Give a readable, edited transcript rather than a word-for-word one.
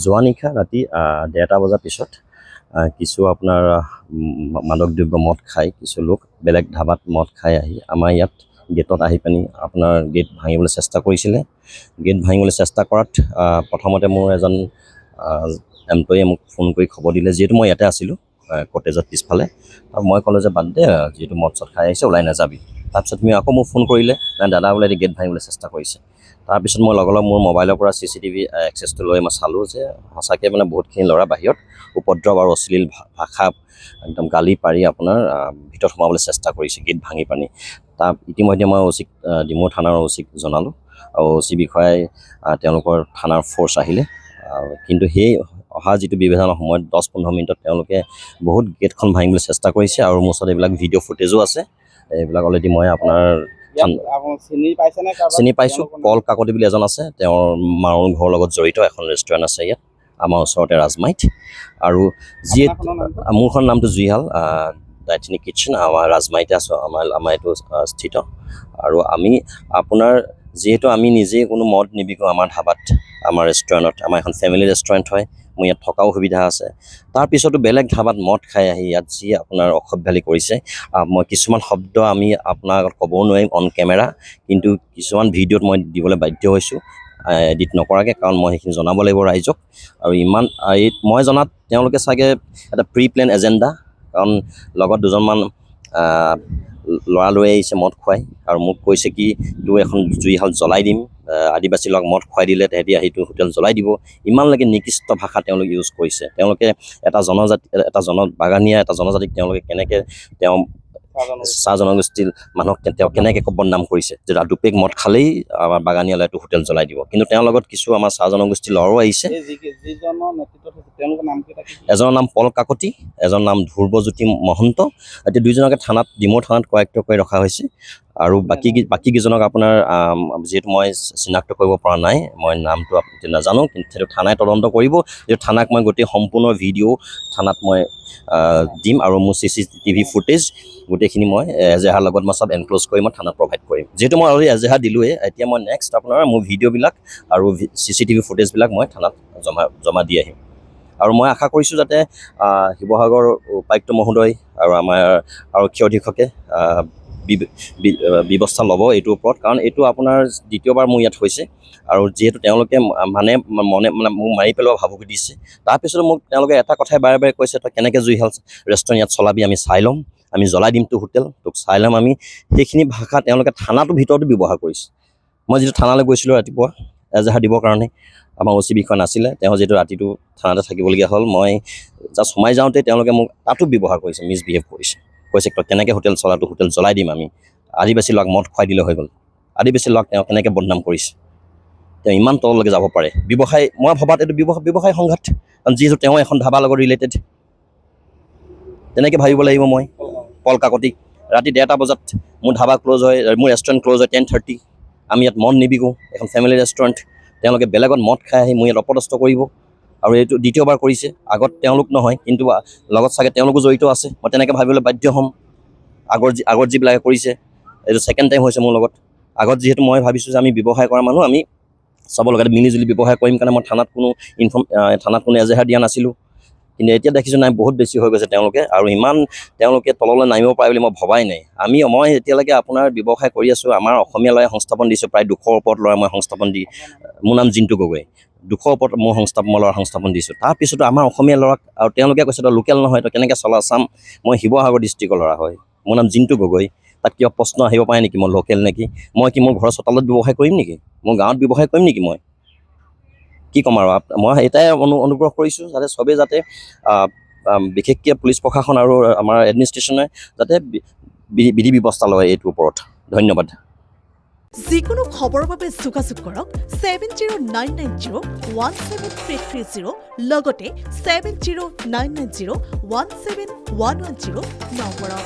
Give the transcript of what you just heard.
যোৱা নিশা ৰাতি ১:৩০ বজাৰ পিছত কিছু আপোনাৰ মাদক দ্ৰব্য মদ খাই কিছু লোক বেলেগ ধাবাত মদ খাই আহি আমাৰ ইয়াত গেটত আহি পিনি আপোনাৰ গেট ভাঙিবলৈ চেষ্টা কৰিছিলে। গেট ভাঙিবলৈ চেষ্টা কৰাত প্ৰথমতে মোৰ এজন এমপ্লয়ীয়ে মোক ফোন কৰি খবৰ দিলে, যিহেতু মই ইয়াতে আছিলোঁ কটেজত পিছফালে। আৰু মই ক'লোঁ যে বাদ দে, যিহেতু মদ চদ খাই আহিছে ওলাই নাযাবি। তাৰপিছত তুমি আকৌ মোক ফোন কৰিলে, নাই দাদা বোলে গেট ভাঙিবলৈ চেষ্টা কৰিছে। তাৰপিছত মই লগালগ মোৰ মোবাইলৰ পৰা CCTV এক্সেছটো লৈ মই চালোঁ যে সঁচাকৈ মানে বহুতখিনি ল'ৰা বাহিৰত উপদ্ৰৱ আৰু অশ্লীল ভাষা একদম গালি পাৰি আপোনাৰ ভিতৰত সোমাবলৈ চেষ্টা কৰিছে গেট ভাঙি পানি। তাৰ ইতিমধ্যে মই OC ডিমৌ থানাৰ OC জনালোঁ আৰু OC বিষয়াই তেওঁলোকৰ থানাৰ ফ'ৰ্চ আহিলে। কিন্তু সেই অহা যিটো বিবেচনাৰ সময়ত 10-15 মিনিটত তেওঁলোকে বহুত গেটখন ভাঙিবলৈ চেষ্টা কৰিছে আৰু মোৰ ওচৰত এইবিলাক ভিডিঅ' ফুটেজো আছে। এইবিলাক অলৰেডি মই আপোনাৰ চিনি পাইছোঁ। পল কাকতি বুলি এজন আছে, তেওঁৰ মাৰ ঘৰৰ লগত জড়িত এখন ৰেষ্টুৰেণ্ট আছে ইয়াত আমাৰ ওচৰতে ৰাজমাইত। আৰু যিহেতু মোৰখন নামটো জুইহাল ডাইথেনিক কিটচেন, আমাৰ ৰাজমাইতে আছোঁ, আমাৰ এইটো স্থিত। আৰু আমি আপোনাৰ যিহেতু আমি নিজেই কোনো মদ নিবিকোঁ আমাৰ ধাবাত, আমাৰ ৰেষ্টুৰেণ্টত, আমাৰ এখন ফেমিলি ৰেষ্টুৰেণ্ট হয়, মোৰ ইয়াত থকাও সুবিধা আছে। তাৰপিছতো বেলেগ ধাবাত মদ খাই আহি ইয়াত যি আপোনাৰ অসভ্যালি কৰিছে, মই কিছুমান শব্দ আমি আপোনাৰ আগত ক'বও নোৱাৰিম অন কেমেৰা, কিন্তু কিছুমান ভিডিঅ'ত মই দিবলৈ বাধ্য হৈছোঁ এডিট নকৰাকৈ, কাৰণ মই সেইখিনি জনাব লাগিব ৰাইজক। আৰু ইমান মই জনাত তেওঁলোকে চাগে এটা প্ৰি প্লেন এজেণ্ডা, কাৰণ লগত দুজনমান ল'ৰা লৈ আহিছে মদ খুৱাই আৰু মোক কৈছে কি তোৰ এখন জুইশাল জ্বলাই দিম, আদিবাসী ল'ৰাক মদ খুৱাই দিলে তেহেঁতি আহি তোৰ হোটেল জ্বলাই দিব। ইমানলৈকে নিকৃষ্ট ভাষা তেওঁলোকে ইউজ কৰিছে। তেওঁলোকে এটা বাগানীয়া এটা জনজাতিক তেওঁলোকে কেনেকৈ চাহ জনগোষ্ঠীৰ মানুহক তেওঁ কেনেকৈ বদনাম কৰিছে যে দুপেক মদ খালেই আমাৰ বাগানীয়া ল'ৰাটো হোটেল জ্বলাই দিব। কিন্তু তেওঁৰ লগত কিছু আমাৰ চাহ জনগোষ্ঠীৰ ল'ৰাও আহিছে। এজনৰ নাম পল কাকতি, এজনৰ নাম ধ্ৰুৱজ্যোতি মহন্ত। এতিয়া দুইজনকে ডিমৌ থানাত কৰায়ত্ব কৰি ৰখা হৈছে। আৰু বাকী কেইজনক আপোনাৰ যিহেতু মই চিনাক্ত কৰিব পৰা নাই, মই নামটো নাজানো, কিন্তু সেইটো থানাই তদন্ত কৰিব। যিহেতু থানাক মই গোটেই সম্পূৰ্ণ ভিডিঅ' থানাত মই দিম আৰু মোৰ CCTV ফুটেজ গোটেইখিনি মই এজেহাৰ লগত মই চব এনক্ল'জ কৰি মই থানাত প্ৰভাইড কৰিম। যিহেতু মই অলৰেডি এজেহাৰ দিলোঁৱেই, এতিয়া মই নেক্সট আপোনাৰ মোৰ ভিডিঅ'বিলাক আৰু CCTV ফুটেজবিলাক মই থানাত জমা দি আহিম। আৰু মই আশা কৰিছোঁ যাতে শিৱসাগৰ উপায়ুক্ত মহোদয় আৰু আমাৰ আৰক্ষী অধীক্ষকে ব্যৱস্থা ল'ব এইটোৰ ওপৰত, কাৰণ এইটো আপোনাৰ দ্বিতীয়বাৰ মোৰ ইয়াত হৈছে। আৰু যিহেতু তেওঁলোকে মনে মোক মাৰি পেলোৱা ভাবুকি দিছে, তাৰপিছতো মোক তেওঁলোকে এটা কথাই বাৰে বাৰে কৈছে, তই কেনেকৈ জুইশাল ৰেষ্টুৰেণ্ট ইয়াত চলাবি, আমি চাই ল'ম, আমি জ্বলাই দিম তোৰ হোটেল, তোক চাই ল'ম আমি। সেইখিনি ভাষা তেওঁলোকে থানাটোৰ ভিতৰতো ব্যৱহাৰ কৰিছে। মই যিটো থানালৈ গৈছিলোঁ ৰাতিপুৱা এজাহাৰ দিবৰ কাৰণে, আমাৰ OC বিষয়া নাছিলে, তেওঁ যিহেতু ৰাতিটো থানাতে থাকিবলগীয়া হ'ল, মই জাষ্ট সোমাই যাওঁতে তেওঁলোকে মোক তাতো ব্যৱহাৰ কৰিছে, মিছবিহেভ কৰিছে। কৈছে তই কেনেকৈ হোটেল চলাটো, হোটেল জ্বলাই দিম আমি, আদিবাসী ল'ৰাক মদ খুৱাই দিলে হৈ গ'ল। আদিবাসী ল'ৰাক তেওঁ কেনেকৈ বদনাম কৰিছে, তেওঁ ইমান তললৈকে যাব পাৰে। ব্যৱসায়, মই ভবাত এইটো ব্যৱসায় সংঘাত, কাৰণ যিহেতু তেওঁ এখন ধাবাৰ লগত ৰিলেটেড, তেনেকৈ ভাবিব লাগিব মই। পল কাকতি ৰাতি ১:৩০ বজাত মোৰ ধাবা ক্ল'জ হয়, মোৰ ৰেষ্টুৰেণ্ট ক্ল'জ হয় 10:30। আমি ইয়াত মদ নিবিকোঁ, এখন ফেমিলি ৰেষ্টুৰেণ্ট। তেওঁলোকে বেলেগত মদ খাই আহি মোৰ ইয়াত অপদস্থ কৰিব, আৰু এইটো দ্বিতীয়বাৰ কৰিছে। আগত তেওঁলোক নহয়, কিন্তু লগত চাগে তেওঁলোকো জড়িত আছে, মই তেনেকৈ ভাবিবলৈ বাধ্য হ'ম। আগত যিবিলাকে কৰিছে, এইটো ছেকেণ্ড টাইম হৈছে মোৰ লগত। আগত যিহেতু মই ভাবিছোঁ যে আমি ব্যৱসায় কৰা মানুহ, আমি চবৰ লগতে মিলিজুলি ব্যৱসায় কৰিম, কাৰণে মই থানাত কোনো এজেহাৰ দিয়া নাছিলোঁ। কিন্তু এতিয়া দেখিছোঁ নাই, বহুত বেছি হৈ গৈছে তেওঁলোকে, আৰু ইমান তেওঁলোকে তললৈ নামিব পাৰে বুলি মই ভবাই নাই। মই এতিয়ালৈকে আপোনাৰ ব্যৱসায় কৰি আছোঁ, আমাৰ অসমীয়া ল'ৰাই সংস্থাপন দিছোঁ, প্ৰায় 200ৰ ওপৰত ল'ৰা মই সংস্থাপন দি, মোৰ নাম জিন্তু গগৈ, 200ৰ ওপৰত মই ল'ৰা সংস্থাপন দিছোঁ। তাৰপিছতো আমাৰ অসমীয়া ল'ৰাক, আৰু তেওঁলোকে কৈছে তই লোকেল নহয়, তই কেনেকৈ চাম। মই শিৱসাগৰ ডিষ্ট্ৰিক্টৰ ল'ৰা হয়, মোৰ নাম জিন্তু গগৈ। তাত কিবা প্ৰশ্ন আহিব পাৰে নেকি মই লোকেল নেকি? মই কি মোৰ ঘৰৰ চোতালত ব্যৱসায় কৰিম নেকি? মোৰ গাঁৱত ব্যৱসায় কৰিম নেকি? মই কি ক'ম আৰু মই এটাই অনুগ্ৰহ কৰিছোঁ, যাতে চবেই যাতে বিশেষকৈ পুলিচ প্ৰশাসন আৰু আমাৰ এডমিনিষ্ট্ৰেশ্যনে যাতে বিধি ব্যৱস্থা লয় এইটোৰ ওপৰত। ধন্যবাদ। যিকোনো খবৰৰ বাবে যোগাযোগ কৰক 7099017330 লগতে 7099017110 নম্বৰত।